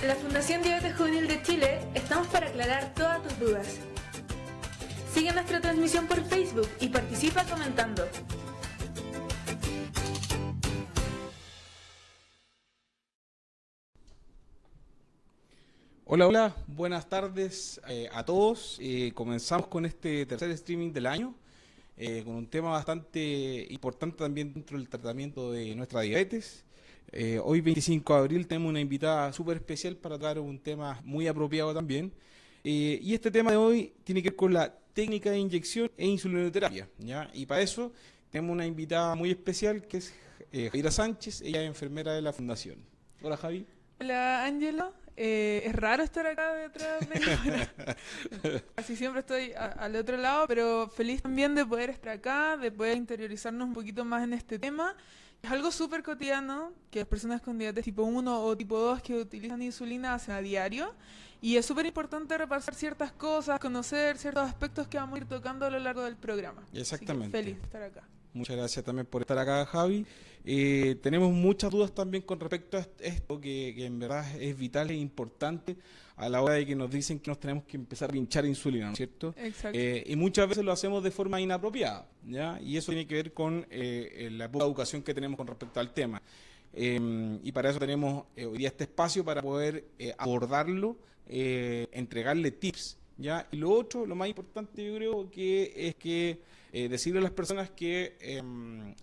En la Fundación Diabetes Juvenil de Chile estamos para aclarar todas tus dudas. Sigue nuestra transmisión por Facebook y participa comentando. Hola, buenas tardes a todos. Comenzamos con este tercer streaming del año, con un tema bastante importante también dentro del tratamiento de nuestra diabetes. Hoy 25 de abril tenemos una invitada súper especial para tocar un tema muy apropiado también. Y este tema de hoy tiene que ver con la técnica de inyección e insulinoterapia, ¿ya? Y para eso tenemos una invitada muy especial que es Javiera Sánchez, ella es enfermera de la Fundación. Hola, Javi. Hola, Ángelo. Es raro estar acá detrás de cámara. Casi siempre estoy al otro lado, pero feliz también de poder estar acá, de poder interiorizarnos un poquito más en este tema. Es algo súper cotidiano que las personas con diabetes tipo 1 o tipo 2 que utilizan insulina hacen a diario. Y es súper importante repasar ciertas cosas, conocer ciertos aspectos que vamos a ir tocando a lo largo del programa. Exactamente. Así que feliz de estar acá. Muchas gracias también por estar acá, Javi. Tenemos muchas dudas también con respecto a esto, que en verdad es vital e importante a la hora de que nos dicen que nos tenemos que empezar a pinchar insulina, ¿no es cierto? Exacto. Y muchas veces lo hacemos de forma inapropiada, ¿ya? Y eso tiene que ver con la poca educación que tenemos con respecto al tema. Y para eso tenemos hoy día este espacio para poder abordarlo, entregarle tips, ¿ya? Y lo otro, lo más importante yo creo que es que decirle a las personas que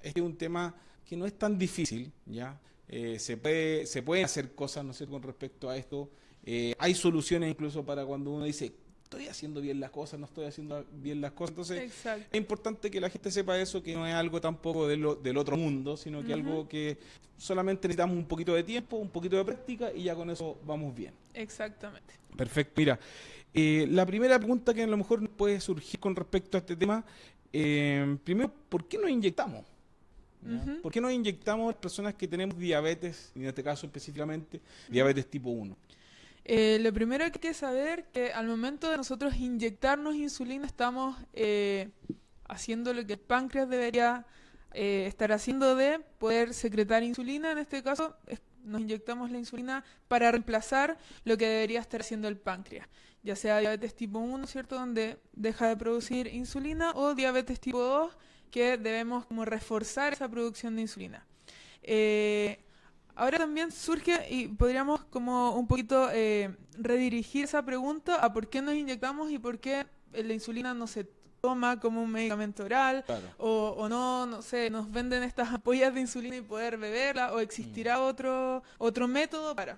este es un tema que no es tan difícil, ¿ya? Se pueden hacer cosas, no sé, con respecto a esto. Hay soluciones incluso para cuando uno dice, estoy haciendo bien las cosas, no estoy haciendo bien las cosas. Entonces, Exacto. es importante que la gente sepa eso, que no es algo tampoco del otro mundo, sino que algo que solamente necesitamos un poquito de tiempo, un poquito de práctica y ya con eso vamos bien. Exactamente. Perfecto. Mira, la primera pregunta que a lo mejor puede surgir con respecto a este tema, primero, ¿por qué nos inyectamos? ¿Por qué nos inyectamos las personas que tenemos diabetes, en este caso específicamente, diabetes tipo 1? Lo primero que hay que saber que al momento de nosotros inyectarnos insulina estamos haciendo lo que el páncreas debería estar haciendo, de poder secretar insulina. En este caso nos inyectamos la insulina para reemplazar lo que debería estar haciendo el páncreas, ya sea diabetes tipo 1, ¿cierto?, donde deja de producir insulina, o diabetes tipo 2, que debemos como reforzar esa producción de insulina. Ahora también surge, y podríamos como un poquito redirigir esa pregunta a por qué nos inyectamos y por qué la insulina no se toma como un medicamento oral, Claro. o no sé, nos venden estas ampollas de insulina y poder beberla, o existirá otro método para.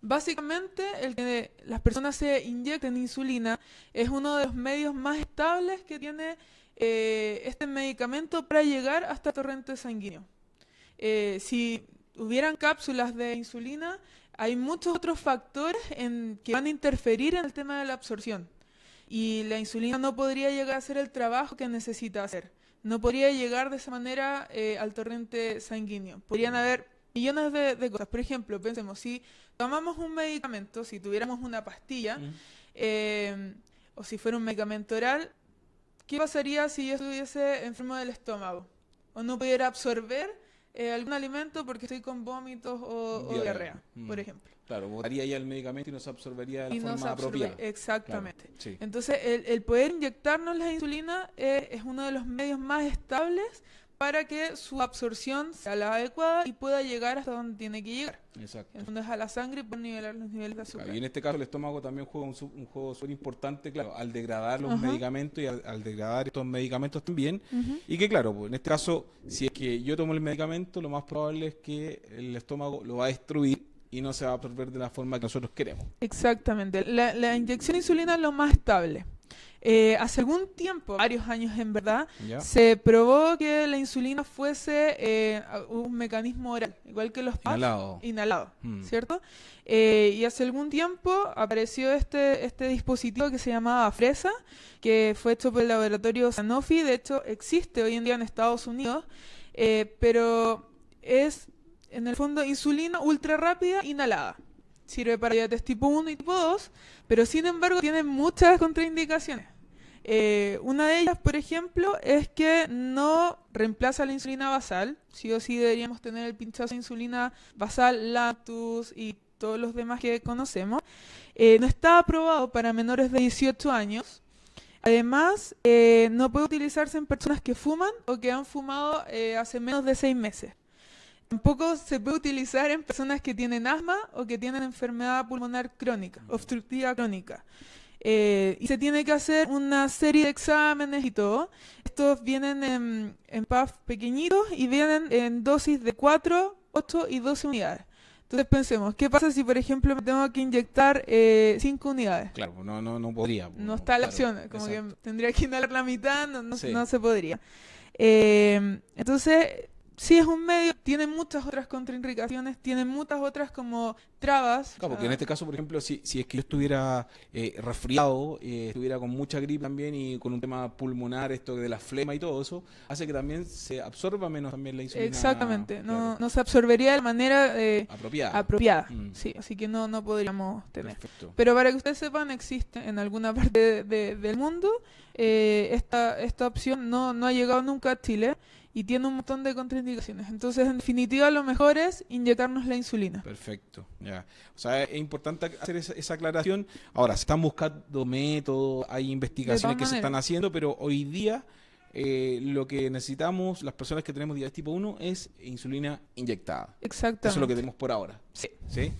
Básicamente, el que las personas se inyecten insulina es uno de los medios más estables que tiene este medicamento para llegar hasta el torrente sanguíneo. Si hubieran cápsulas de insulina, hay muchos otros factores que van a interferir en el tema de la absorción. Y la insulina no podría llegar a hacer el trabajo que necesita hacer. No podría llegar de esa manera al torrente sanguíneo. Podrían haber millones de cosas. Por ejemplo, pensemos, si tomamos un medicamento, si tuviéramos una pastilla, o si fuera un medicamento oral, ¿qué pasaría si yo estuviese enfermo del estómago? O no pudiera absorber algún alimento porque estoy con vómitos o diarrea, por ejemplo. Claro, botaría ya el medicamento y no se absorbería de Y la no se forma absorbe, apropiada. exactamente. Claro, sí. Entonces, el poder inyectarnos la insulina es uno de los medios más estables para que su absorción sea la adecuada y pueda llegar hasta donde tiene que llegar. Exacto. En donde es a la sangre y puede nivelar los niveles de azúcar. Claro, y en este caso el estómago también juega un juego súper importante, claro, al degradar los medicamentos y al degradar estos medicamentos también. Y que claro, pues, en este caso, si es que yo tomo el medicamento, lo más probable es que el estómago lo va a destruir y no se va a absorber de la forma que nosotros queremos. Exactamente. La inyección de insulina es lo más estable. Hace algún tiempo, varios años en verdad, ¿Ya? se probó que la insulina fuese un mecanismo oral, igual que los PAF, inhalado, ¿cierto? Y hace algún tiempo apareció este dispositivo que se llamaba Fresa, que fue hecho por el laboratorio Sanofi. De hecho, existe hoy en día en Estados Unidos, pero es en el fondo insulina ultra rápida inhalada. Sirve para diabetes tipo 1 y tipo 2, pero sin embargo tiene muchas contraindicaciones. Una de ellas, por ejemplo, es que no reemplaza la insulina basal. Sí o sí deberíamos tener el pinchazo de insulina basal, Lactus y todos los demás que conocemos, no está aprobado para menores de 18 años. Además, no puede utilizarse en personas que fuman o que han fumado hace menos de 6 meses. Tampoco se puede utilizar en personas que tienen asma o que tienen enfermedad pulmonar crónica, obstructiva crónica. Y se tiene que hacer una serie de exámenes y todo. Estos vienen en puffs pequeñitos y vienen en dosis de 4, 8 y 12 unidades. Entonces pensemos, ¿qué pasa si por ejemplo me tengo que inyectar 5 unidades? Claro, no podría. No está la claro, opción, como exacto. que tendría que inhalar la mitad, Sí. no se podría. Entonces, sí es un medio, tiene muchas otras contraindicaciones, tiene muchas otras como trabas. Claro, porque en este caso, por ejemplo, si es que yo estuviera resfriado, estuviera con mucha gripe también y con un tema pulmonar, esto de la flema y todo eso, hace que también se absorba menos también la insulina. Exactamente, Claro, no se absorbería de manera apropiada. sí, así que no podríamos tener. Perfecto. Pero para que ustedes sepan, existe en alguna parte del mundo esta opción, no ha llegado nunca a Chile y tiene un montón de contraindicaciones. Entonces, en definitiva, lo mejor es inyectarnos la insulina. Perfecto, ya. O sea, es importante hacer esa aclaración. Ahora, se están buscando métodos, hay investigaciones que se están haciendo, pero hoy día lo que necesitamos, las personas que tenemos diabetes tipo 1, es insulina inyectada. Exactamente. Eso es lo que tenemos por ahora. Sí. ¿Sí?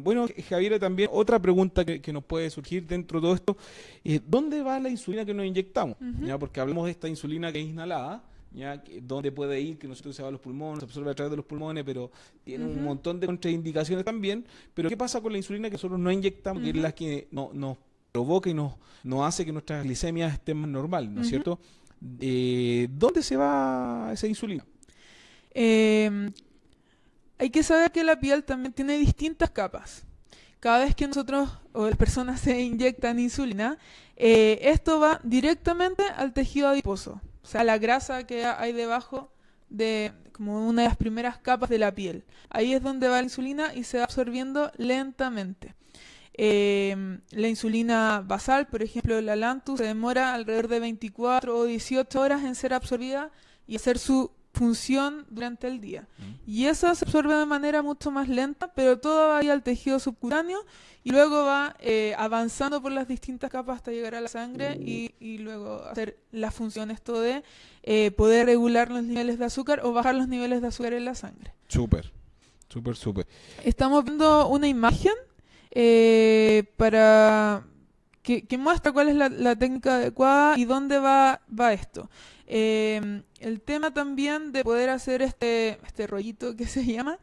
Bueno, Javiera, también otra pregunta que nos puede surgir dentro de todo esto, ¿dónde va la insulina que nos inyectamos? ¿Ya? Porque hablamos de esta insulina que es inhalada, ¿ya? ¿Dónde puede ir? Que nosotros se va a los pulmones, se absorbe a través de los pulmones, pero tiene un montón de contraindicaciones también. Pero ¿qué pasa con la insulina que nosotros no inyectamos, que es la que nos provoca y nos hace que nuestras glicemias estén más normal, ¿no es cierto? ¿Dónde se va esa insulina? Hay que saber que la piel también tiene distintas capas. Cada vez que nosotros o las personas se inyectan insulina, esto va directamente al tejido adiposo, o sea, la grasa que hay debajo de como una de las primeras capas de la piel. Ahí es donde va la insulina y se va absorbiendo lentamente. La insulina basal, por ejemplo, la Lantus, se demora alrededor de 24 o 18 horas en ser absorbida y hacer su función durante el día. Y esa se absorbe de manera mucho más lenta, pero todo va ahí al tejido subcutáneo y luego va avanzando por las distintas capas hasta llegar a la sangre y luego hacer la función esto de poder regular los niveles de azúcar o bajar los niveles de azúcar en la sangre. Súper. Estamos viendo una imagen para que muestra cuál es la técnica adecuada y dónde va esto. El tema también de poder hacer este rollito que se llama,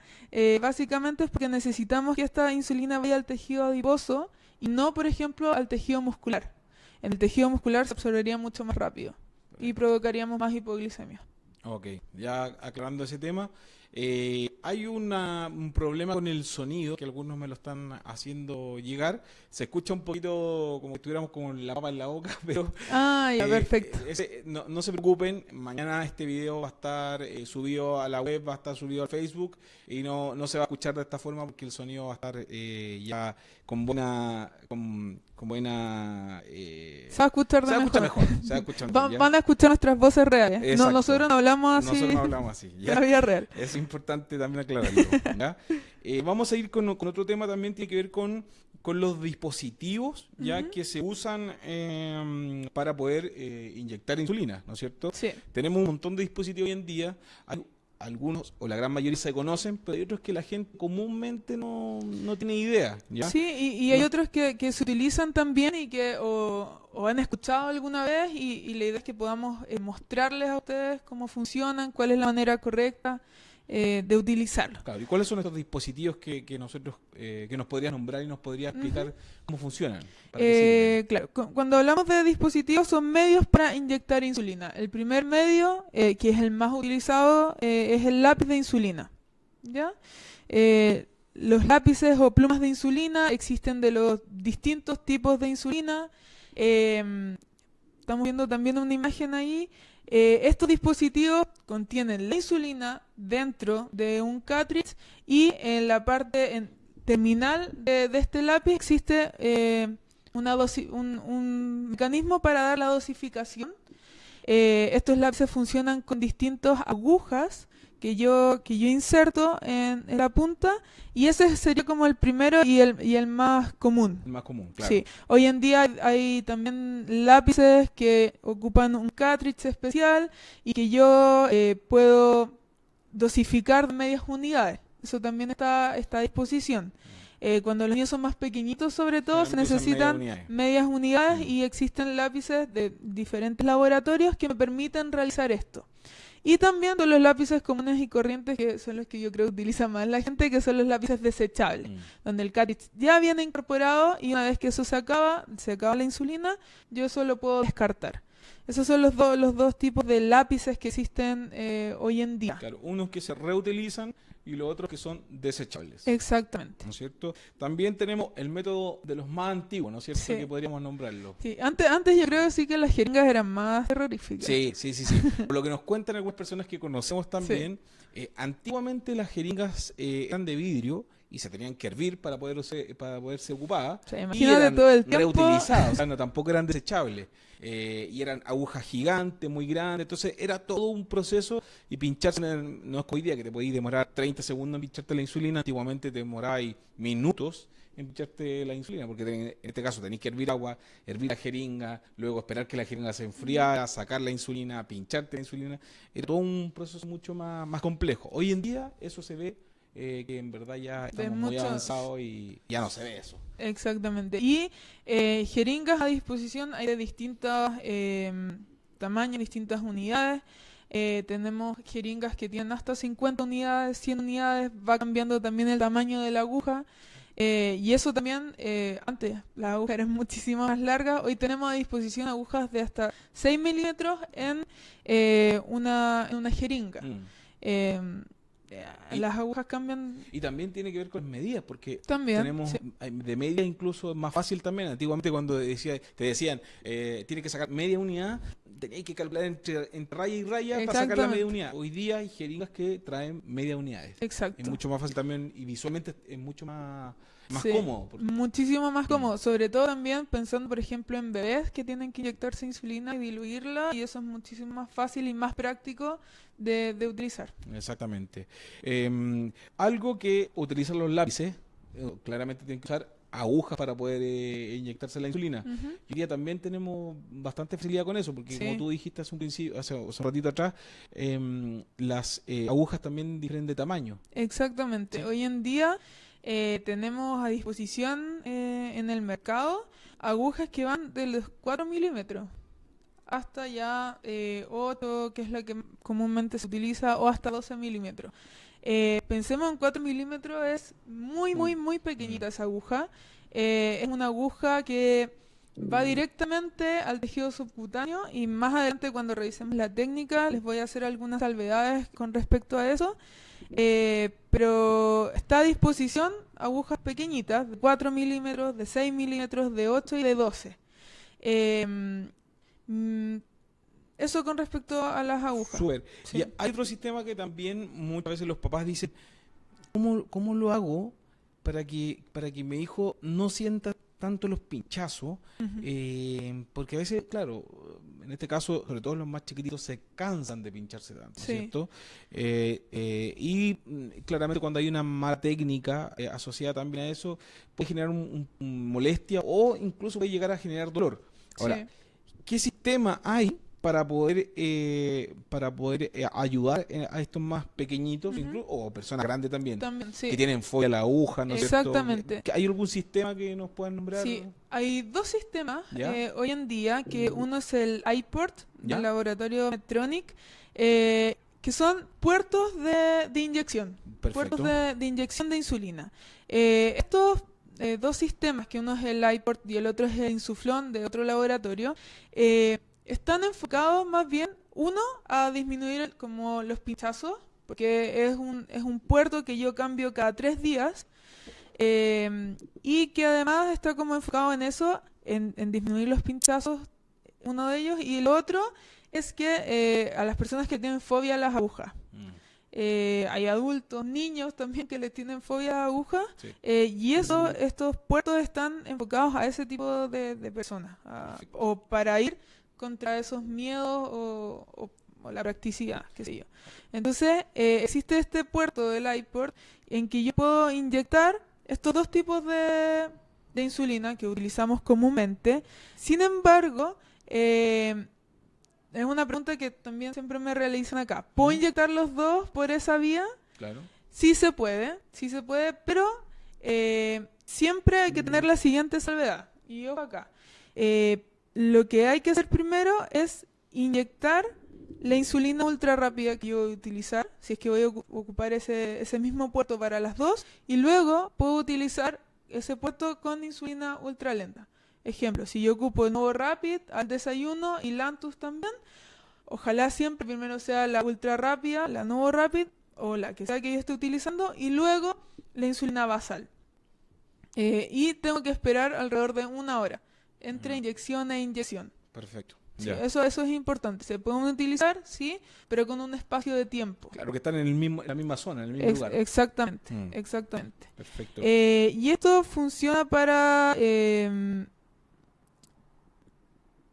básicamente es porque necesitamos que esta insulina vaya al tejido adiposo y no, por ejemplo, al tejido muscular. En el tejido muscular se absorbería mucho más rápido y provocaríamos más hipoglicemia. Ok, ya aclarando ese tema, hay un problema con el sonido, que algunos me lo están haciendo llegar. Se escucha un poquito como si estuviéramos con la papa en la boca, pero Ya, perfecto. no se preocupen, mañana este video va a estar subido a la web, va a estar subido al Facebook y no se va a escuchar de esta forma porque el sonido va a estar ya con buena... Se va a escuchar se va a escuchar mejor. Se va a escuchar mejor, ¿ya? Van a escuchar nuestras voces reales. Exacto. Nosotros no hablamos así. Nosotros no hablamos así. En ¿ya? la vida real. Es importante también aclararlo. ¿Ya? Vamos a ir con otro tema también, tiene que ver con los dispositivos ya que se usan para poder inyectar insulina, ¿no es cierto? Sí. Tenemos un montón de dispositivos hoy en día. Hay algunos, o la gran mayoría, se conocen, pero hay otros que la gente comúnmente no tiene idea, ¿ya? Sí, y hay otros que se utilizan también y que o han escuchado alguna vez y la idea es que podamos mostrarles a ustedes cómo funcionan, cuál es la manera correcta de utilizarlos. Claro, ¿y cuáles son estos dispositivos que nosotros que nos podrías nombrar y nos podría explicar cómo funcionan? ¿Para qué sirven? Claro, cuando hablamos de dispositivos son medios para inyectar insulina. El primer medio, que es el más utilizado, es el lápiz de insulina. ¿Ya? Los lápices o plumas de insulina existen de los distintos tipos de insulina. Estamos viendo también una imagen ahí. Estos dispositivos contienen la insulina dentro de un cartridge y en la parte terminal de este lápiz existe un mecanismo para dar la dosificación. Estos lápices funcionan con distintas agujas que yo inserto en la punta, y ese sería como el primero y el más común. El más común, claro. Sí, hoy en día hay también lápices que ocupan un cartridge especial y que yo puedo dosificar de medias unidades. Eso también está a disposición. Cuando los niños son más pequeñitos, sobre todo, se Generalmente usan necesitan medias unidades Mm. y existen lápices de diferentes laboratorios que me permiten realizar esto. Y también son los lápices comunes y corrientes, que son los que yo creo que utiliza más la gente, que son los lápices desechables, donde el cartridge ya viene incorporado y una vez que eso se acaba la insulina, yo eso lo puedo descartar. Esos son los dos tipos de lápices que existen hoy en día. Claro, unos que se reutilizan y los otros que son desechables. Exactamente. ¿No es cierto? También tenemos el método de los más antiguos, ¿no es cierto? Sí. Que podríamos nombrarlo. Sí, antes yo creo que sí que las jeringas eran más terroríficas. Sí. Por lo que nos cuentan algunas personas que conocemos también, antiguamente las jeringas eran de vidrio y se tenían que hervir para poderse ocupadas. O sea, Y imagínate eran todo el tiempo. reutilizadas, o sea, tampoco eran desechables. Y eran agujas gigantes, muy grandes, entonces era todo un proceso y pincharse, no es como hoy día que te podías demorar 30 segundos en pincharte la insulina, antiguamente te demorabas minutos en pincharte la insulina, porque en este caso tenías que hervir agua, hervir la jeringa, luego esperar que la jeringa se enfriara, sacar la insulina, pincharte la insulina, era todo un proceso mucho más complejo. Hoy en día eso se ve que en verdad ya estamos muy avanzados y ya no se ve eso. Exactamente. Y jeringas a disposición hay de distintos tamaños, distintas unidades. Tenemos jeringas que tienen hasta 50 unidades, 100 unidades, va cambiando también el tamaño de la aguja. Y eso también, antes las agujas eran muchísimo más largas, hoy tenemos a disposición agujas de hasta 6 milímetros en una jeringa. Las agujas cambian. Y también tiene que ver con las medidas, porque También, tenemos sí. de media incluso es más fácil también. Antiguamente cuando te decían, tienes que sacar media unidad, tenías que calcular entre raya y raya para sacar la media unidad. Hoy día hay jeringas que traen media unidades. Exacto. Es mucho más fácil también y visualmente es mucho más Sí, cómodo. muchísimo más cómodo, sobre todo también pensando por ejemplo en bebés que tienen que inyectarse insulina y diluirla, y eso es muchísimo más fácil y más práctico de utilizar. Exactamente. Algo que utilizan los lápices, claramente tienen que usar agujas para poder inyectarse la insulina. Ujú. Hoy día también tenemos bastante facilidad con eso, porque Sí. como tú dijiste hace un ratito atrás, las agujas también difieren de tamaño. Exactamente. Sí. Hoy en día tenemos a disposición en el mercado agujas que van de los 4 milímetros hasta ya 8, que es la que comúnmente se utiliza, o hasta 12 milímetros. Pensemos en 4 milímetros, es muy pequeñita esa aguja. Es una aguja que va directamente al tejido subcutáneo, y más adelante cuando revisemos la técnica les voy a hacer algunas salvedades con respecto a eso. Pero está a disposición agujas pequeñitas, de 4 milímetros, de 6 milímetros, de 8 y de 12. Eso con respecto a las agujas. Súper. Sí. Y hay otro sistema que también muchas veces los papás dicen, ¿cómo lo hago para que mi hijo no sienta tanto los pinchazos? Ujú. Porque a veces, claro, en este caso, sobre todo los más chiquititos, se cansan de pincharse tanto, Sí. ¿cierto? Claramente cuando hay una mala técnica asociada también a eso, puede generar un molestia o incluso puede llegar a generar dolor. Ahora, Sí. ¿qué sistema hay para poder ayudar a estos más pequeñitos, Ujú. o personas grandes también, También, sí. que tienen fobia a la aguja, ¿no es cierto? Exactamente. ¿Hay algún sistema que nos puedan nombrar? Sí, hay dos sistemas ¿Ya? hoy en día, que uno es el iPort ¿Ya? del laboratorio Medtronic, que son puertos de inyección, Perfecto. puertos de inyección de insulina. Estos dos sistemas, que uno es el iPort y el otro es el Insuflón de otro laboratorio, están enfocados más bien, uno, a disminuir como los pinchazos, porque es un puerto que yo cambio cada 3 días, y que además está como enfocado en eso, en disminuir los pinchazos, uno de ellos, y el otro es que a las personas que tienen fobia a las agujas. Hay adultos, niños también que les tienen fobia a agujas, Sí. y estos puertos están enfocados a ese tipo de personas, o para ir contra esos miedos o o la practicidad, qué sé yo. Entonces, existe este puerto del iPort en que yo puedo inyectar estos dos tipos de insulina que utilizamos comúnmente. Sin embargo, es una pregunta que también siempre me realizan acá. ¿Puedo inyectar los dos por esa vía? Claro. Sí se puede, pero siempre hay que tener la siguiente salvedad. Y ojo acá. Lo que hay que hacer primero es inyectar la insulina ultra rápida que yo voy a utilizar, si es que voy a ocupar ese mismo puerto para las dos, y luego puedo utilizar ese puerto con insulina ultra lenta. Ejemplo, si yo ocupo el Novo Rapid al desayuno y Lantus también, ojalá siempre primero sea la ultra rápida, la Novo Rapid, o la que sea que yo esté utilizando, y luego la insulina basal. Y tengo que esperar alrededor de 1 hora entre inyección e inyección. Perfecto. Sí, Ya. eso es importante. Se pueden utilizar, sí, pero con un espacio de tiempo. Claro, que están en la misma zona, en el mismo lugar. Exactamente, Mm. exactamente. Perfecto. Y esto funciona para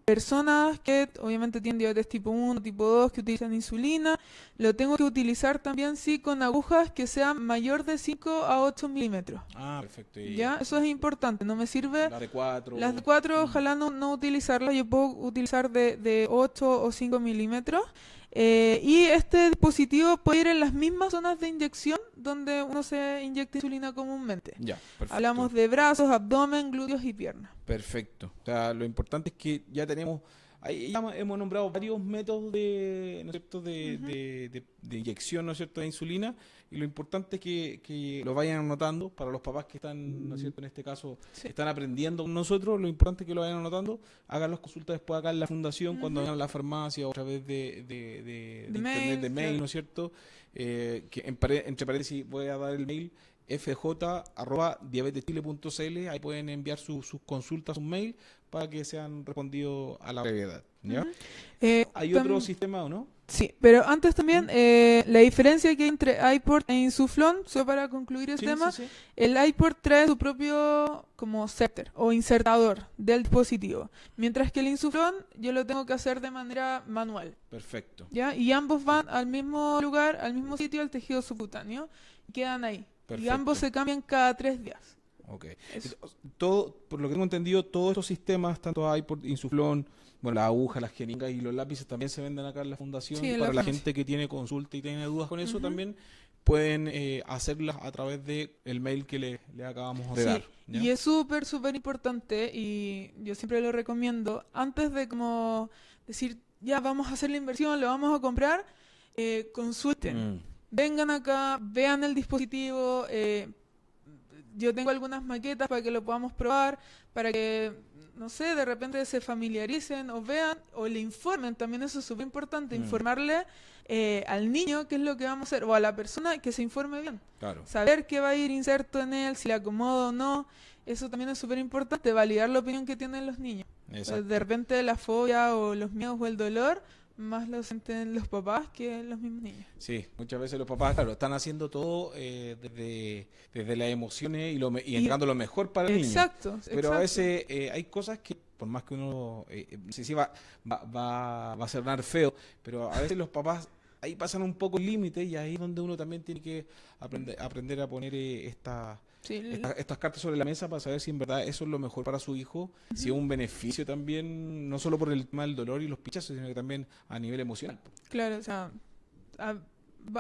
personas que obviamente tienen diabetes tipo 1, tipo 2, que utilizan insulina. Lo tengo que utilizar también, sí, con agujas que sean mayor de 5 a 8 milímetros. Perfecto. Y ¿Ya? Eso es importante. No me sirve... las de 4. Las de 4, ojalá no utilizarlas. Yo puedo utilizar de 8 o 5 milímetros. Y este dispositivo puede ir en las mismas zonas de inyección donde uno se inyecta insulina comúnmente. Ya, perfecto. Hablamos de brazos, abdomen, glúteos y piernas. Perfecto. O sea, lo importante es que ya tenemos, ahí ya hemos nombrado varios métodos de, ¿no es cierto?, de inyección, ¿no es cierto?, de insulina, y lo importante es que lo vayan anotando para los papás que están, ¿no es cierto?, en este caso, Sí. están aprendiendo con nosotros. Lo importante es que lo vayan anotando, hagan las consultas después acá en la fundación, cuando vayan a la farmacia o a través de internet, de mail, claro. ¿no es cierto?, que entre paréntesis voy a dar el mail, fj@diabetechile.cl. Ahí pueden enviar sus consultas, un mail, para que sean respondidos a la brevedad, ¿ya? ¿Hay otro sistema o no? Sí, pero antes también, la diferencia que hay entre iPort e Insuflón, solo para concluir el Sí, tema, sí, sí. el iPort trae su propio como setter o insertador del dispositivo, mientras que el Insuflón yo lo tengo que hacer de manera manual, Perfecto. ¿ya? Y ambos van al mismo lugar, al mismo sitio, al tejido subcutáneo, y quedan ahí. Y Perfecto. ambos se cambian cada 3 días. Ok. Eso. Todo, por lo que tengo entendido, todos estos sistemas, tanto iPort, Insuflón, bueno, las agujas, las jeringas y los lápices también se venden acá en la fundación. Sí, en Para la la farmacia. gente que tiene consulta y tiene dudas con eso, Ujú. también pueden hacerlas a través de el mail que le acabamos de Sí, dar, ¿ya? y es súper, súper importante y yo siempre lo recomiendo, antes de como decir, ya vamos a hacer la inversión, lo vamos a comprar, consulten. Mm. Vengan acá, vean el dispositivo, yo tengo algunas maquetas para que lo podamos probar, para que, no sé, de repente se familiaricen o vean o le informen, también eso es súper importante, informarle al niño qué es lo que vamos a hacer, o a la persona que se informe bien. Claro. Saber qué va a ir inserto en él, si le acomoda o no, eso también es súper importante, validar la opinión que tienen los niños. Exacto. De repente la fobia o los miedos o el dolor, más lo sienten los papás que los mismos niños. Sí, muchas veces los papás, claro, están haciendo todo desde las emociones y entregando lo mejor para el niño. Exacto. Pero a exacto. veces hay cosas que, por más que uno, sí va a sonar feo, pero a veces los papás ahí pasan un poco el límite, y ahí es donde uno también tiene que aprender a poner Sí, estas cartas sobre la mesa para saber si en verdad eso es lo mejor para su hijo, si es un beneficio también, no solo por el tema del dolor y los pichazos, sino que también a nivel emocional. claro, o sea,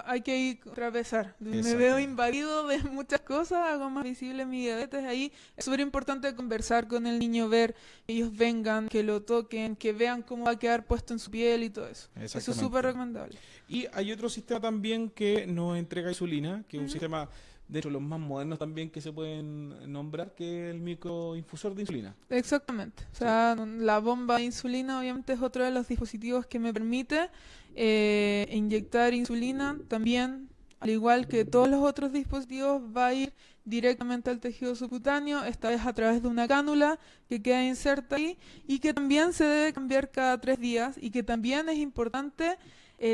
hay que ir atravesar. Me Exacto. veo invadido de muchas cosas, hago más visible mi diabetes ahí. Es súper importante conversar con el niño, ver que ellos vengan, que lo toquen, que vean cómo va a quedar puesto en su piel y todo eso. Eso es Exactamente. súper recomendable. Y hay otro sistema también que nos entrega insulina, que es un sistema, de hecho, los más modernos también que se pueden nombrar, que es el microinfusor de insulina. Exactamente. O sea, la bomba de insulina obviamente es otro de los dispositivos que me permite inyectar insulina. También, al igual que todos los otros dispositivos, va a ir directamente al tejido subcutáneo, esta vez a través de una cánula que queda inserta ahí y que también se debe cambiar cada 3 días y que también es importante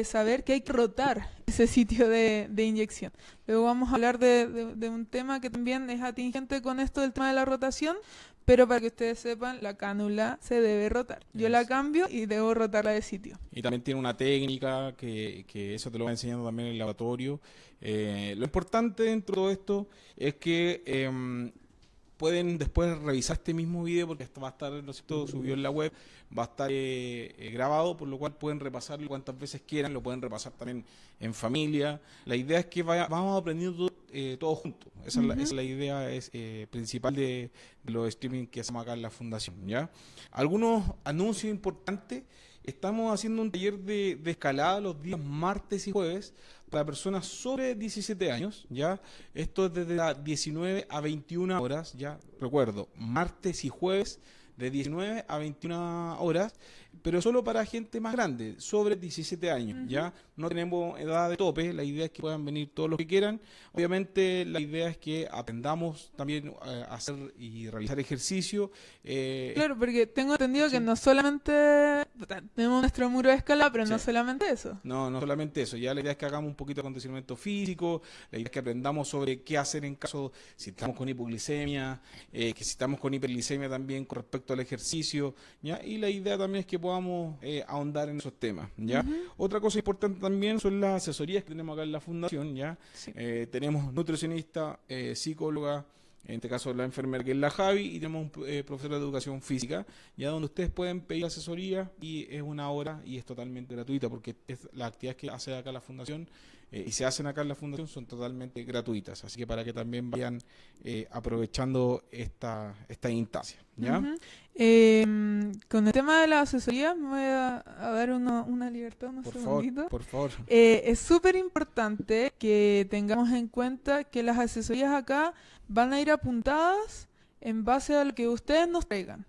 saber que hay que rotar ese sitio de inyección. Luego vamos a hablar de un tema que también es atingente con esto del tema de la rotación, pero para que ustedes sepan, la cánula se debe rotar. Yo la cambio y debo rotarla de sitio. Y también tiene una técnica que eso te lo va enseñando también en el laboratorio. Lo importante dentro de todo esto es que pueden después revisar este mismo video porque esto va a estar, ¿no es cierto?, subido en la web, va a estar grabado, por lo cual pueden repasarlo cuantas veces quieran, lo pueden repasar también en familia. La idea es que vamos aprendiendo todos juntos. Esa es la idea principal de los streaming que hacemos acá en la Fundación, ¿ya? Algunos anuncios importantes. Estamos haciendo un taller de escalada los días martes y jueves para personas sobre 17 años, ¿ya? Esto es desde las 19 a 21 horas, ¿ya? Recuerdo, martes y jueves de 19 a 21 horas, pero solo para gente más grande, sobre 17 años, ¿ya? No tenemos edad de tope, la idea es que puedan venir todos los que quieran. Obviamente la idea es que aprendamos también a hacer y realizar ejercicio. Claro, porque tengo entendido que no solamente tenemos nuestro muro de escalada, pero no solamente eso. No solamente eso, ya la idea es que hagamos un poquito de acondicionamiento físico, la idea es que aprendamos sobre qué hacer en caso si estamos con hipoglicemia, que si estamos con hiperglicemia también con respecto al ejercicio, ¿ya? Y la idea también es que podamos ahondar en esos temas, ¿ya? Otra cosa importante también son las asesorías que tenemos acá en la Fundación, ¿ya? Sí. Tenemos nutricionista, psicóloga, en este caso la enfermera que es la Javi, y tenemos un profesor de educación física, ya donde ustedes pueden pedir asesoría y es una hora y es totalmente gratuita porque las actividades que hace acá la Fundación y se hacen acá en la Fundación son totalmente gratuitas, así que para que también vayan aprovechando esta instancia, ¿ya? Con el tema de la asesoría me voy a dar una libertad, unos segunditos. Por favor. Es súper importante que tengamos en cuenta que las asesorías acá van a ir apuntadas en base a lo que ustedes nos traigan,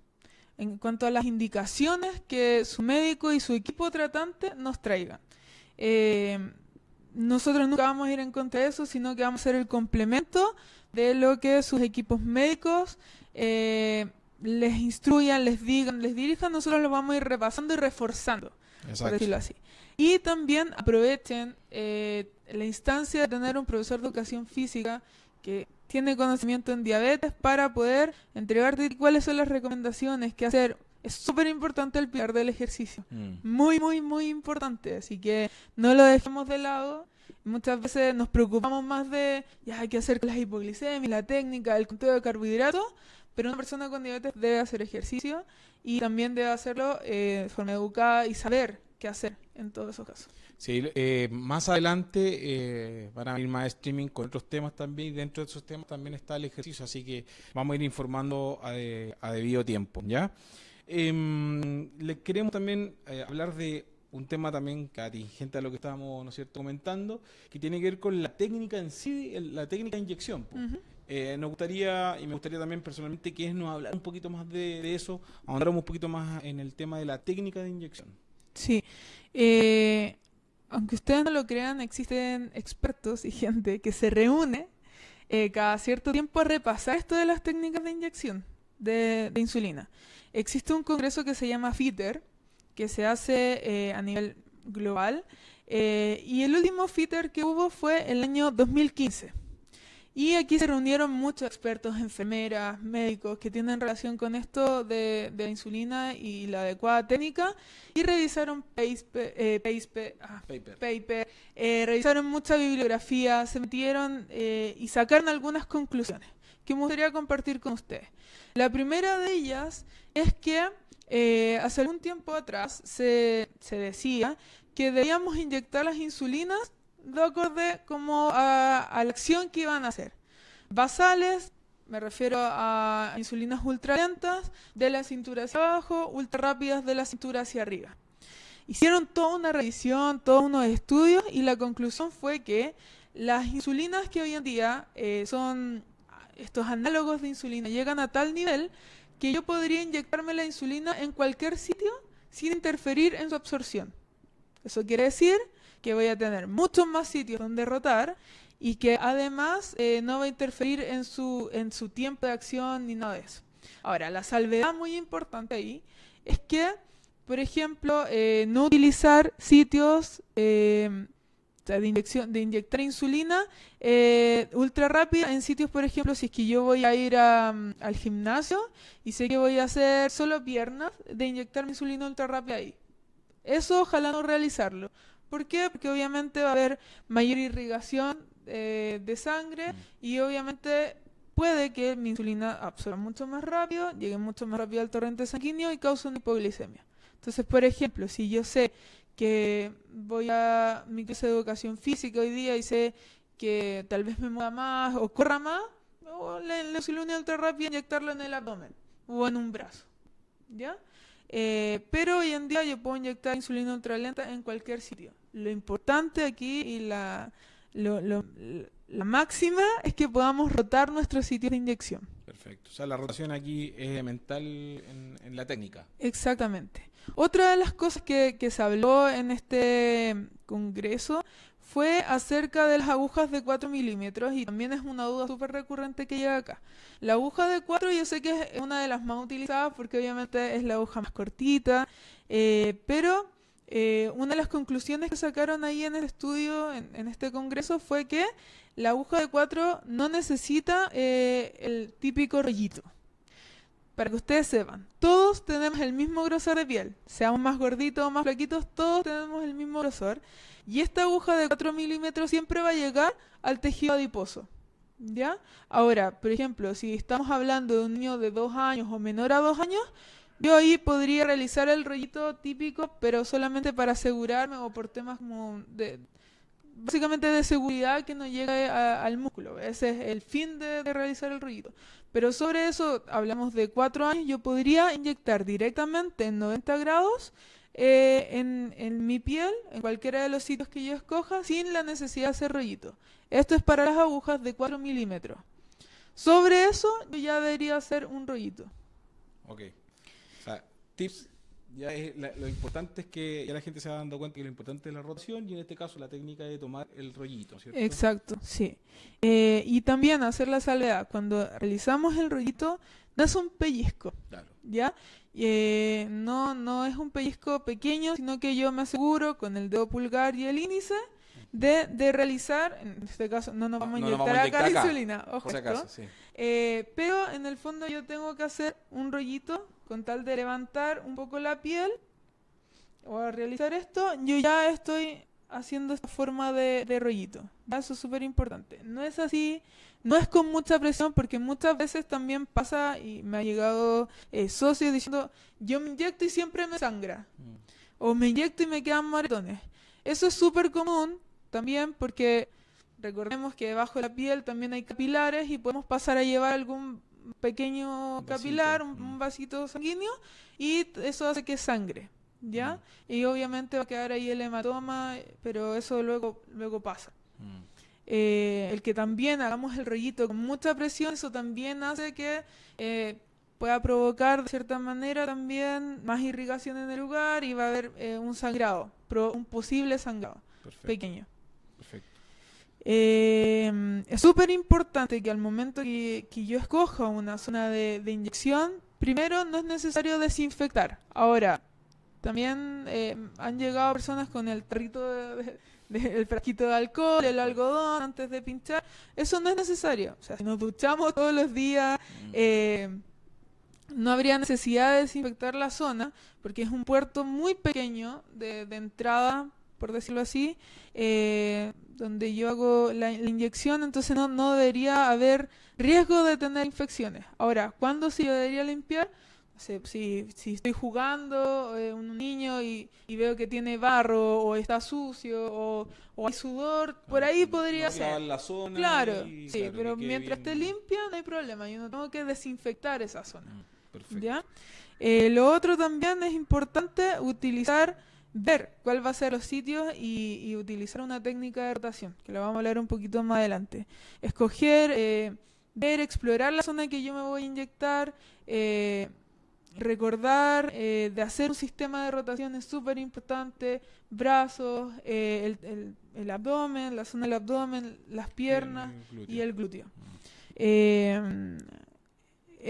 en cuanto a las indicaciones que su médico y su equipo tratante nos traigan. Nosotros nunca vamos a ir en contra de eso, sino que vamos a ser el complemento de lo que sus equipos médicos les instruyan, les digan, les dirijan. Nosotros lo vamos a ir repasando y reforzando, por decirlo así. Y también aprovechen la instancia de tener un profesor de educación física que tiene conocimiento en diabetes para poder entregarte cuáles son las recomendaciones que hacer. Es súper importante el pilar del ejercicio. Muy, muy, muy importante. Así que no lo dejemos de lado. Muchas veces nos preocupamos más de ya hay que hacer las hipoglicemias, la técnica, el conteo de carbohidratos, pero una persona con diabetes debe hacer ejercicio y también debe hacerlo de forma educada y saber qué hacer en todos esos casos. Sí, más adelante van a venir más streaming con otros temas también, y dentro de esos temas también está el ejercicio, así que vamos a ir informando a debido tiempo, ¿ya? Le queremos también hablar de un tema también atingente a lo que estábamos, ¿no es cierto?, comentando, que tiene que ver con la técnica en sí, la técnica de inyección. Nos gustaría, y me gustaría también personalmente, que nos hablar un poquito más de eso, ahondar un poquito más en el tema de la técnica de inyección. Sí, aunque ustedes no lo crean, existen expertos y gente que se reúne cada cierto tiempo a repasar esto de las técnicas de inyección de insulina. Existe un congreso que se llama FITER, que se hace a nivel global, y el último FITER que hubo fue el año 2015. Y aquí se reunieron muchos expertos, enfermeras, médicos que tienen relación con esto de la insulina y la adecuada técnica, y revisaron paper, revisaron mucha bibliografía, se metieron y sacaron algunas conclusiones que me gustaría compartir con ustedes. La primera de ellas es que hace algún tiempo atrás se decía que debíamos inyectar las insulinas de acorde como a la acción que iban a hacer. Basales, me refiero a insulinas ultralentas de la cintura hacia abajo, ultra rápidas de la cintura hacia arriba. Hicieron toda una revisión, todos unos estudios, y la conclusión fue que las insulinas que hoy en día son estos análogos de insulina llegan a tal nivel que yo podría inyectarme la insulina en cualquier sitio sin interferir en su absorción. Eso quiere decir que voy a tener muchos más sitios donde rotar y que además no va a interferir en su tiempo de acción ni nada de eso. Ahora, la salvedad muy importante ahí es que por ejemplo, no utilizar sitios de inyectar insulina ultra rápida en sitios, por ejemplo, si es que yo voy a ir al gimnasio y sé que voy a hacer solo piernas, de inyectar mi insulina ultra rápida ahí. Eso ojalá no realizarlo. ¿Por qué? Porque obviamente va a haber mayor irrigación de sangre y obviamente puede que mi insulina absorba mucho más rápido, llegue mucho más rápido al torrente sanguíneo y cause una hipoglicemia. Entonces, por ejemplo, si yo sé que voy a mi clase de educación física hoy día y sé que tal vez me mueva más o corra más, o la insulina ultra rápida inyectarla en el abdomen o en un brazo, ¿ya? Pero hoy en día yo puedo inyectar insulina ultralenta en cualquier sitio. Lo importante aquí y la máxima es que podamos rotar nuestros sitios de inyección. Perfecto. O sea, la rotación aquí es elemental en la técnica. Exactamente. Otra de las cosas que se habló en este congreso fue acerca de las agujas de 4 milímetros y también es una duda súper recurrente que llega acá. La aguja de 4 yo sé que es una de las más utilizadas porque obviamente es la aguja más cortita, pero una de las conclusiones que sacaron ahí en el estudio, en este congreso, fue que la aguja de 4 no necesita el típico rollito. Para que ustedes sepan, todos tenemos el mismo grosor de piel, seamos más gorditos o más flaquitos, todos tenemos el mismo grosor. Y esta aguja de 4 milímetros siempre va a llegar al tejido adiposo, ¿ya? Ahora, por ejemplo, si estamos hablando de un niño de 2 años o menor a 2 años, yo ahí podría realizar el rollito típico, pero solamente para asegurarme o por temas como básicamente de seguridad que no llegue al músculo. Ese es el fin de realizar el rollito. Pero sobre eso, hablamos de 4 años, yo podría inyectar directamente en 90 grados en mi piel, en cualquiera de los sitios que yo escoja, sin la necesidad de hacer rollito. Esto es para las agujas de 4 milímetros. Sobre eso, yo ya debería hacer un rollito. Ok. O sea, tips, ya es lo importante es que ya la gente se va dando cuenta que lo importante es la rotación y en este caso la técnica de tomar el rollito, ¿cierto? Exacto, sí. Y también hacer la salvedad, cuando realizamos el rollito, no es un pellizco, Claro. ¿ya? No es un pellizco pequeño, sino que yo me aseguro con el dedo pulgar y el índice de realizar, en este caso no nos vamos a inyectar acá la insulina, ojo por si esto. acaso, sí. Pero en el fondo yo tengo que hacer un rollito con tal de levantar un poco la piel o a realizar esto, yo ya estoy haciendo esta forma de rollito. Eso es súper importante. No es así, no es con mucha presión porque muchas veces también pasa y me ha llegado socios diciendo yo me inyecto y siempre me sangra o me inyecto y me quedan moretones. Eso es súper común también porque recordemos que debajo de la piel también hay capilares y podemos pasar a llevar algún pequeño capilar, un vasito sanguíneo y eso hace que sangre, ¿ya? Y obviamente va a quedar ahí el hematoma, pero eso luego pasa. El que también hagamos el rollito con mucha presión, eso también hace que pueda provocar de cierta manera también más irrigación en el lugar y va a haber un sangrado, un posible sangrado. Perfecto. Pequeño. Perfecto. Es súper importante que al momento que yo escoja una zona de inyección, primero no es necesario desinfectar. Ahora, también han llegado personas con el tarrito el frasquito de alcohol, el algodón antes de pinchar. Eso no es necesario. O sea, si nos duchamos todos los días, no habría necesidad de desinfectar la zona porque es un puerto muy pequeño de entrada, por decirlo así, donde yo hago la inyección, entonces no debería haber riesgo de tener infecciones. Ahora, ¿cuándo sí yo debería limpiar? No sé, si estoy jugando un niño y veo que tiene barro o está sucio o hay sudor, por ahí podría ser. La zona claro, y, sí, claro, pero que mientras bien. esté limpia no hay problema, yo no tengo que desinfectar esa zona. Perfecto. ¿Ya? Lo otro también es importante ver cuál va a ser los sitios y utilizar una técnica de rotación, que lo vamos a hablar un poquito más adelante. Escoger, ver, explorar la zona que yo me voy a inyectar, recordar de hacer un sistema de rotación es súper importante, brazos, el abdomen, la zona del abdomen, las piernas y el glúteo.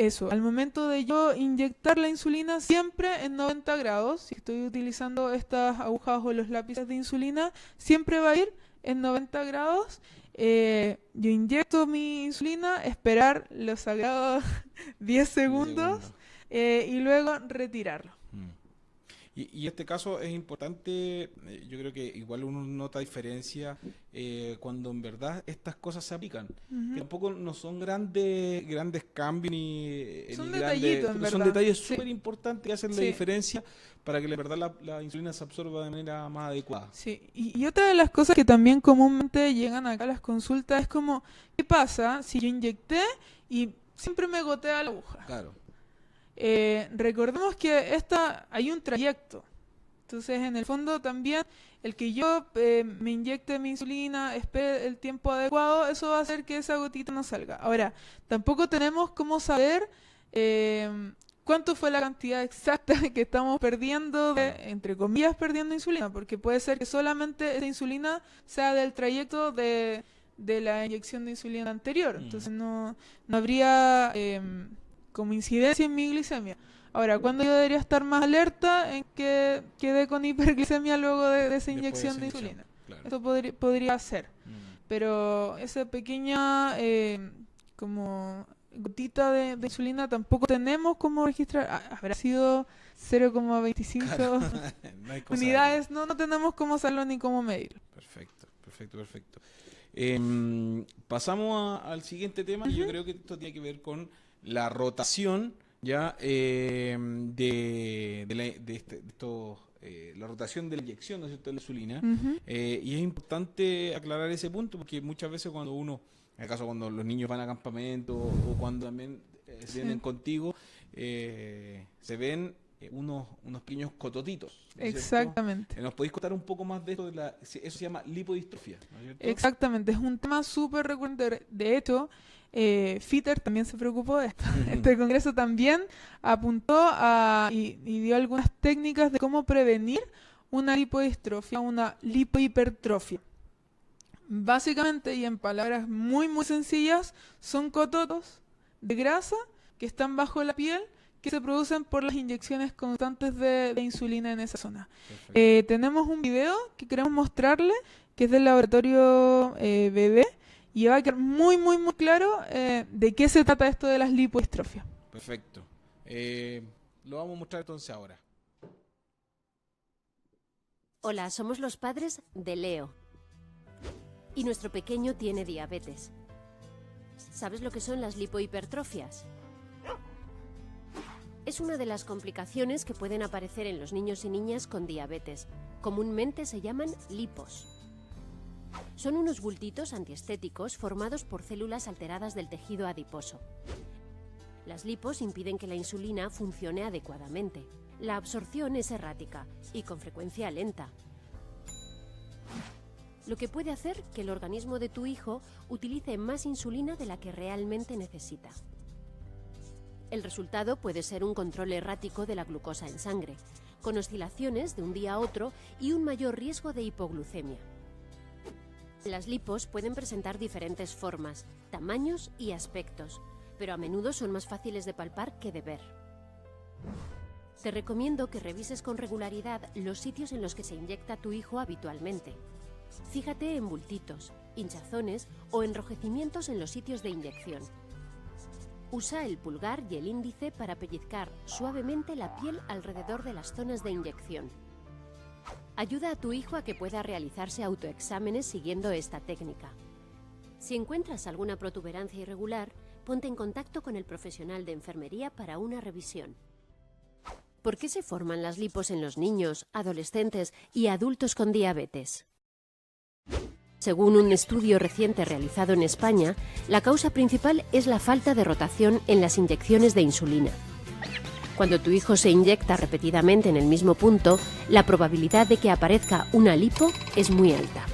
eso, al momento de yo inyectar la insulina, siempre en 90 grados, si estoy utilizando estas agujas o los lápices de insulina, siempre va a ir en 90 grados. Yo inyecto mi insulina, esperar los sagrados 10 segundos y luego retirarlo. Y este caso es importante, yo creo que igual uno nota diferencia cuando en verdad estas cosas se aplican. Que tampoco no son grandes cambios Son ni detallitos, en pero son verdad. detalles Sí. súper importantes que hacen la Sí. diferencia para que la verdad la insulina se absorba de manera más adecuada. Sí, y otra de las cosas que también comúnmente llegan acá a las consultas es como, ¿qué pasa si yo inyecté y siempre me gotea la aguja? Claro. Recordemos que hay un trayecto. Entonces, en el fondo también, el que yo me inyecte mi insulina, espere el tiempo adecuado, eso va a hacer que esa gotita no salga. Ahora, tampoco tenemos cómo saber cuánto fue la cantidad exacta que estamos perdiendo, entre comillas, perdiendo insulina, porque puede ser que solamente esa insulina sea del trayecto de la inyección de insulina anterior. Entonces, no habría como incidencia en mi glicemia. Ahora, ¿cuándo yo debería estar más alerta en que quedé con hiperglicemia luego de esa Después de inyección esa de inyección, insulina? claro. Eso podría ser. Pero esa pequeña como gotita de insulina tampoco tenemos cómo registrar. Habrá sido 0,25 No hay cosa unidades. No tenemos cómo hacerlo ni cómo medirlo. Perfecto. Pasamos al siguiente tema. Yo creo que esto tiene que ver con la rotación ya la rotación de la inyección, ¿no es cierto?, de la insulina. Y es importante aclarar ese punto porque muchas veces cuando uno, en el caso cuando los niños van a campamento o cuando también se vienen contigo, se ven unos pequeños cototitos, ¿no es cierto? Exactamente. ¿Nos podéis contar un poco más de esto? Eso se llama lipodistrofia, ¿no es cierto? Exactamente, es un tema súper recurrente. De hecho, FITER también se preocupó de esto. Este congreso también apuntó y dio algunas técnicas de cómo prevenir una lipodistrofia, una lipohipertrofia. Básicamente, y en palabras muy sencillas, son cototos de grasa que están bajo la piel que se producen por las inyecciones constantes de insulina en esa zona. Tenemos un video que queremos mostrarle, que es del laboratorio BB, y va a quedar muy claro de qué se trata esto de las lipohistrofias. Perfecto. Lo vamos a mostrar entonces ahora. Hola, somos los padres de Leo. Y nuestro pequeño tiene diabetes. ¿Sabes lo que son las lipohipertrofias? Es una de las complicaciones que pueden aparecer en los niños y niñas con diabetes. Comúnmente se llaman lipos. Son unos bultitos antiestéticos formados por células alteradas del tejido adiposo. Las lipos impiden que la insulina funcione adecuadamente. La absorción es errática y con frecuencia lenta, lo que puede hacer que el organismo de tu hijo utilice más insulina de la que realmente necesita. El resultado puede ser un control errático de la glucosa en sangre, con oscilaciones de un día a otro y un mayor riesgo de hipoglucemia. Las lipos pueden presentar diferentes formas, tamaños y aspectos, pero a menudo son más fáciles de palpar que de ver. Te recomiendo que revises con regularidad los sitios en los que se inyecta tu hijo habitualmente. Fíjate en bultitos, hinchazones o enrojecimientos en los sitios de inyección. Usa el pulgar y el índice para pellizcar suavemente la piel alrededor de las zonas de inyección. Ayuda a tu hijo a que pueda realizarse autoexámenes siguiendo esta técnica. Si encuentras alguna protuberancia irregular, ponte en contacto con el profesional de enfermería para una revisión. ¿Por qué se forman las lipos en los niños, adolescentes y adultos con diabetes? Según un estudio reciente realizado en España, la causa principal es la falta de rotación en las inyecciones de insulina. Cuando tu hijo se inyecta repetidamente en el mismo punto, la probabilidad de que aparezca una lipo es muy alta.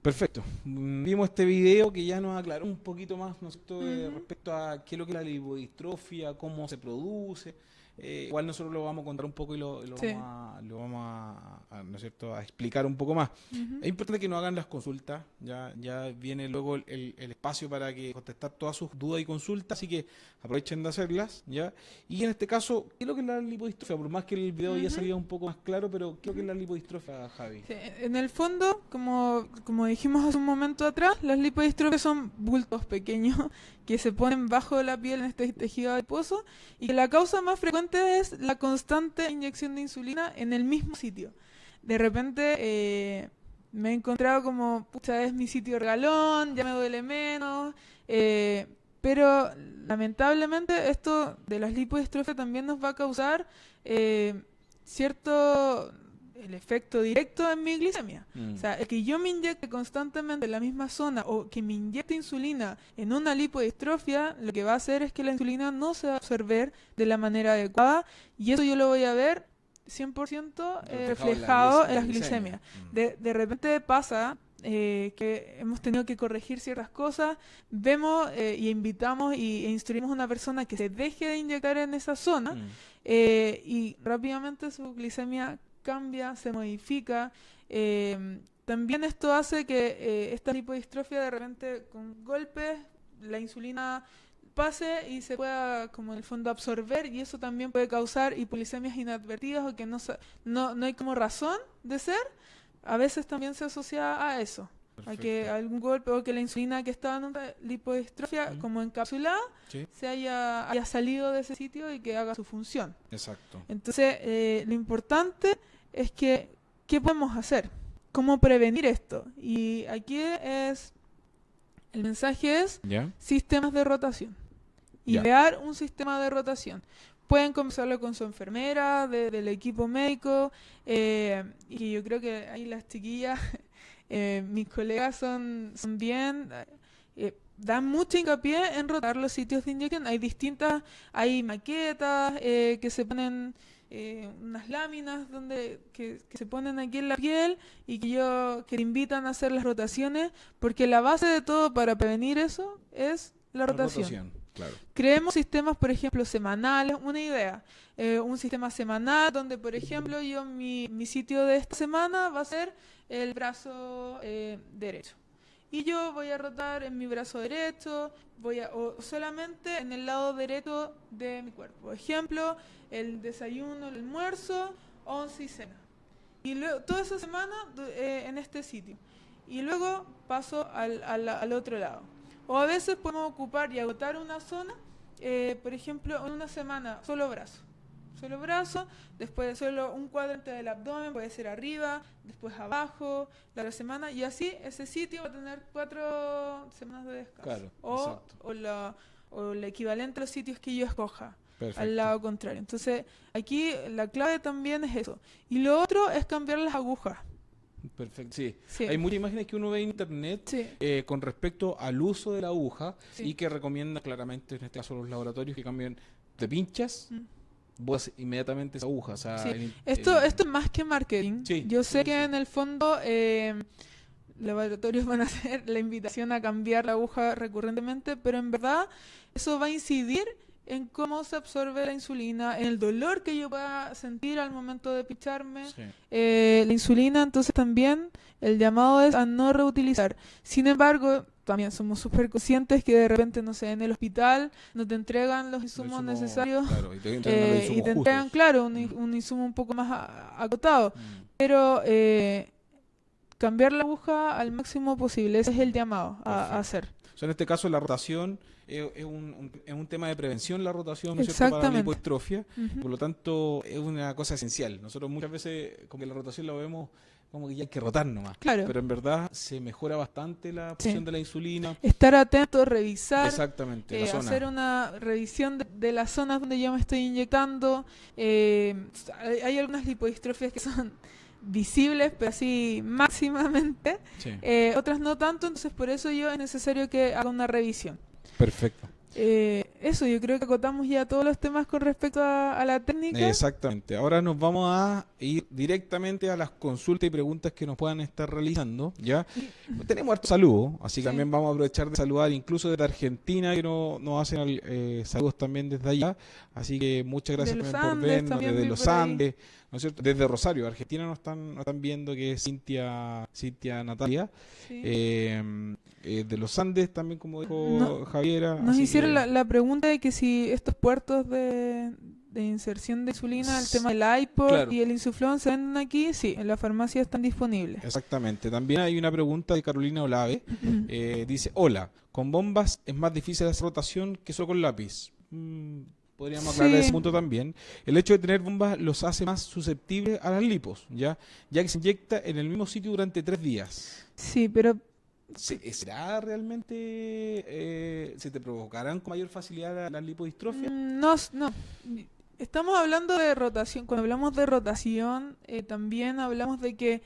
Perfecto. Vimos este video que ya nos aclaró un poquito más, ¿no es cierto?, respecto a qué es lo que es la lipodistrofia, cómo se produce. igual nosotros lo vamos a contar un poco y lo Sí. vamos a, ¿no es cierto?, a explicar un poco más. Ujú. Es importante que nos hagan las consultas, ya viene luego el espacio para que contestar todas sus dudas y consultas, así que aprovechen de hacerlas, ¿ya? Y en este caso, ¿qué es lo que es la lipodistrofia? Por más que el video ya Ujú. salía un poco más claro, pero ¿qué es lo que es la lipodistrofia, Javi? Sí, en el fondo, como dijimos hace un momento atrás, las lipodistrofias son bultos pequeños que se ponen bajo la piel en este tejido adiposo y que la causa más frecuente es la constante inyección de insulina en el mismo sitio. De repente me he encontrado como, pucha, es mi sitio regalón, ya me duele menos, pero lamentablemente esto de las lipodistrofias también nos va a causar cierto el efecto directo en mi glicemia. O sea, el que yo me inyecte constantemente en la misma zona o que me inyecte insulina en una lipodistrofia, lo que va a hacer es que la insulina no se va a absorber de la manera adecuada y eso yo lo voy a ver 100% reflejado en las glicemias. De repente pasa que hemos tenido que corregir ciertas cosas, vemos y invitamos e instruimos a una persona que se deje de inyectar en esa zona y rápidamente su glicemia cambia, se modifica. También esto hace que esta lipodistrofia de repente con golpes la insulina pase y se pueda como en el fondo absorber y eso también puede causar hipoglicemias inadvertidas o que no hay como razón de ser. A veces también se asocia a eso. A que algún golpe o que la insulina que estaba en una lipodistrofia como encapsulada se haya salido de ese sitio y que haga su función. Exacto. Entonces, lo importante es que, ¿qué podemos hacer? ¿Cómo prevenir esto? Y aquí el mensaje es ¿Ya? sistemas de rotación. Ya. Idear un sistema de rotación. Pueden conversarlo con su enfermera, del equipo médico, y yo creo que ahí las chiquillas, mis colegas son bien, dan mucho hincapié en rotar los sitios de inyección. Hay maquetas que se ponen unas láminas que se ponen aquí en la piel y que te invitan a hacer las rotaciones, porque la base de todo para prevenir eso es la rotación. Claro. Creemos sistemas, por ejemplo, semanales, una idea, un sistema semanal donde, por ejemplo, mi sitio de esta semana va a ser el brazo derecho. Y yo voy a rotar en mi brazo derecho, o solamente en el lado derecho de mi cuerpo. Por ejemplo, el desayuno, el almuerzo, 11 y cena. Y luego, toda esa semana en este sitio. Y luego paso al otro lado. O a veces podemos ocupar y agotar una zona, por ejemplo, en una semana, solo brazo, después solo un cuadrante del abdomen, puede ser arriba, después abajo, la otra semana, y así ese sitio va a tener 4 semanas de descanso. Claro, O el equivalente a los sitios que yo escoja. Perfecto. Al lado contrario. Entonces, aquí la clave también es eso. Y lo otro es cambiar las agujas. Perfecto, sí. Sí. Hay muchas imágenes que uno ve en internet Sí. con respecto al uso de la aguja Sí. y que recomienda claramente, en este caso los laboratorios, que cambien de pinchas, vos inmediatamente esa aguja. O sea, Sí. Esto es más que marketing. Sí, Yo sé sí, que sí. en el fondo laboratorios van a hacer la invitación a cambiar la aguja recurrentemente, pero en verdad eso va a incidir en cómo se absorbe la insulina, en el dolor que yo pueda sentir al momento de picharme Sí. la insulina. Entonces también el llamado es a no reutilizar. Sin embargo, también somos súper conscientes que de repente, no sé, en el hospital no te entregan los insumos necesarios, Claro, y te entregan los y insumos te entregan, justos. claro, un insumo un poco más acotado. Mm. Pero cambiar la aguja al máximo posible, ese es el llamado Perfecto. a hacer. O sea, en este caso la rotación es un tema de prevención, la rotación, ¿no es cierto?, para la Exactamente. lipodistrofia. Ujú. Por lo tanto, es una cosa esencial. Nosotros muchas veces, como que la rotación la vemos como que ya hay que rotar nomás. Claro. Pero en verdad se mejora bastante la función de la insulina. Estar atento, revisar, Exactamente, la zona. hacer una revisión de las zonas donde yo me estoy inyectando. Hay algunas lipodistrofias que son visibles, pero así máximamente. Sí. Otras no tanto, entonces por eso es necesario que haga una revisión. Perfecto. eso, yo creo que acotamos ya todos los temas con respecto a la técnica. Exactamente. Ahora nos vamos a ir directamente a las consultas y preguntas que nos puedan estar realizando, ¿ya? Tenemos harto saludo, así que Sí. también vamos a aprovechar de saludar incluso desde Argentina, que nos hacen saludos también desde allá. Así que muchas gracias De los también por Andes vernos, también desde vi los por ahí. Andes, ¿no es cierto? Desde Rosario, Argentina nos están viendo, que es Cintia Natalia. Sí. De los Andes también, como dijo No- Javiera. Nos así hicieron que- la pregunta de que si estos puertos de inserción de insulina, el tema del iPod Claro. y el Insuflón se venden aquí, sí, en la farmacia están disponibles. Exactamente. También hay una pregunta de Carolina Olave. Dice, hola, con bombas es más difícil hacer rotación que solo con lápiz. Podríamos aclarar Sí. ese punto también. El hecho de tener bombas los hace más susceptibles a las lipos, ya que se inyecta en el mismo sitio durante 3 días. Sí, pero ¿Será realmente, se te provocarán con mayor facilidad la lipodistrofia? no. Estamos hablando de rotación. Cuando hablamos de rotación, también hablamos de que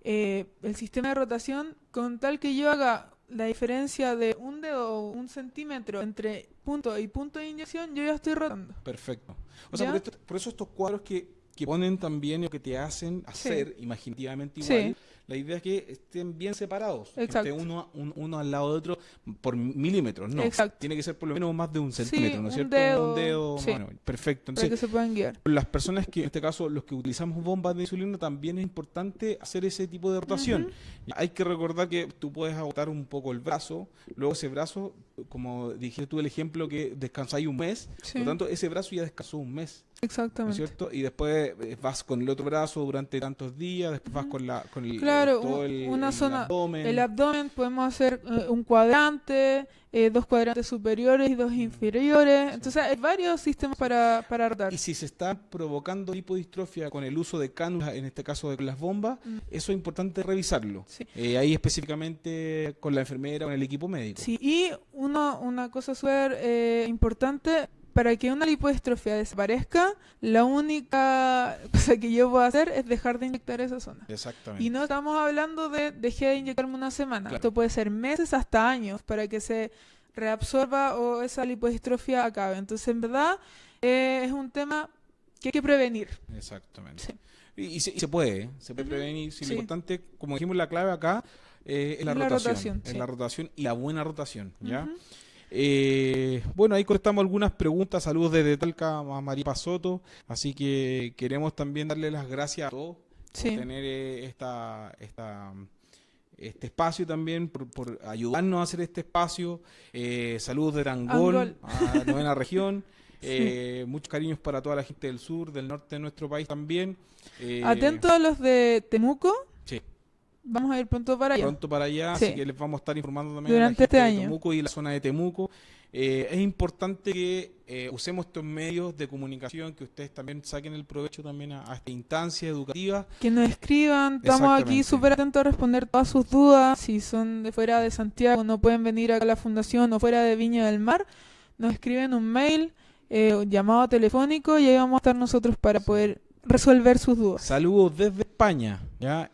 el sistema de rotación, con tal que yo haga la diferencia de un dedo o 1 centímetro entre punto y punto de inyección, yo ya estoy rotando. Perfecto. O sea, ¿Ya? por eso estos cuadros que ponen también o que te hacen hacer imaginativamente Sí. igual, la idea es que estén bien separados, que Exacto. esté uno al lado de otro por milímetros, no. Exacto. Tiene que ser por lo menos más de 1 Sí, centímetro, ¿no es un cierto? dedo, Un dedo, sí. bueno, perfecto. Para que Entonces, se puedan guiar. las personas que, en este caso, los que utilizamos bombas de insulina, también es importante hacer ese tipo de rotación. Hay que recordar que tú puedes agotar un poco el brazo, luego ese brazo, como dijiste tú el ejemplo, que descansáis 1 mes, Sí. por lo tanto, ese brazo ya descansó 1 mes. ¿No es Exactamente. cierto? Y después vas con el otro brazo durante tantos días, después vas con el Claro, todo una el zona, abdomen. el abdomen, podemos hacer un cuadrante, 2 cuadrantes superiores y 2 inferiores. Entonces hay varios sistemas para rotar. Y si se está provocando lipodistrofia con el uso de cánulas, en este caso de las bombas, eso es importante revisarlo. Sí. Ahí específicamente con la enfermera, con el equipo médico. Sí, y una cosa súper importante, para que una lipodistrofia desaparezca, la única cosa que yo puedo hacer es dejar de inyectar esa zona. Exactamente. Y no estamos hablando de dejé de inyectarme 1 semana. Claro. Esto puede ser meses hasta años para que se reabsorba o esa lipodistrofia acabe. Entonces, en verdad, es un tema que hay que prevenir. Exactamente. Sí. Y se puede, se puede prevenir. Si Sí. Lo importante, como dijimos, la clave acá es la La rotación. rotación, Es sí. la rotación y la buena rotación, ¿ya? Ujú. Bueno, ahí contestamos algunas preguntas. Saludos desde Talca a María Pasoto. Así que queremos también darle las gracias a todos Sí. por tener este espacio también, por ayudarnos a hacer este espacio. Saludos de Angol, Angol. a la 9ª región. Sí. Muchos cariños para toda la gente del sur, del norte de nuestro país también. Atentos a los de Temuco, Sí, vamos a ir pronto para allá. pronto para allá, Sí. así que les vamos a estar informando también Durante a la este gente de año. Temuco y la zona de Temuco. Es importante que usemos estos medios de comunicación, que ustedes también saquen el provecho también a esta instancia educativa. Que nos escriban, estamos aquí Exactamente. súper atentos a responder todas sus dudas. Si son de fuera de Santiago, no pueden venir acá a la fundación o fuera de Viña del Mar, nos escriben un mail, un llamado telefónico y ahí vamos a estar nosotros para poder resolver sus dudas. Saludos desde España, ¿ya?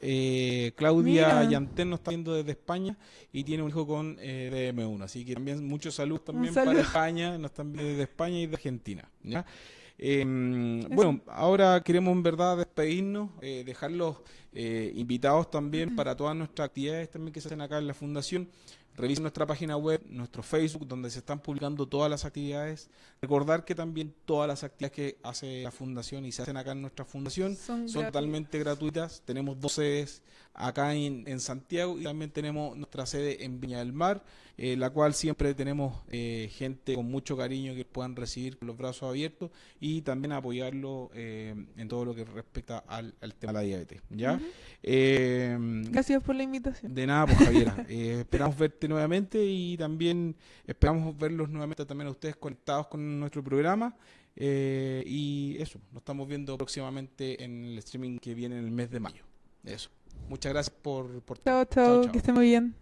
Claudia Mira. Yantén nos está viendo desde España y tiene un hijo con DM1, así que también muchos saludos también saludo. para España, nos están viendo desde España y de Argentina, ¿ya? Bueno, ahora queremos en verdad despedirnos, dejarlos invitados también para todas nuestras actividades también que se hacen acá en la Fundación. Revisen nuestra página web, nuestro Facebook, donde se están publicando todas las actividades. Recordar que también todas las actividades que hace la Fundación y se hacen acá en nuestra Fundación Son son gratuitas. totalmente gratuitas. Tenemos 2 sedes acá en Santiago y también tenemos nuestra sede en Viña del Mar, la cual siempre tenemos gente con mucho cariño que puedan recibir con los brazos abiertos y también apoyarlo en todo lo que respecta al tema de la diabetes. ¿Ya? Gracias por la invitación. De nada, pues Javiera. Esperamos verte nuevamente y también esperamos verlos nuevamente también a ustedes conectados con nuestro programa. Y eso, nos estamos viendo próximamente en el streaming que viene en el mes de mayo. Eso. Muchas gracias por Chao, Chao, chao, chao. que esté muy bien.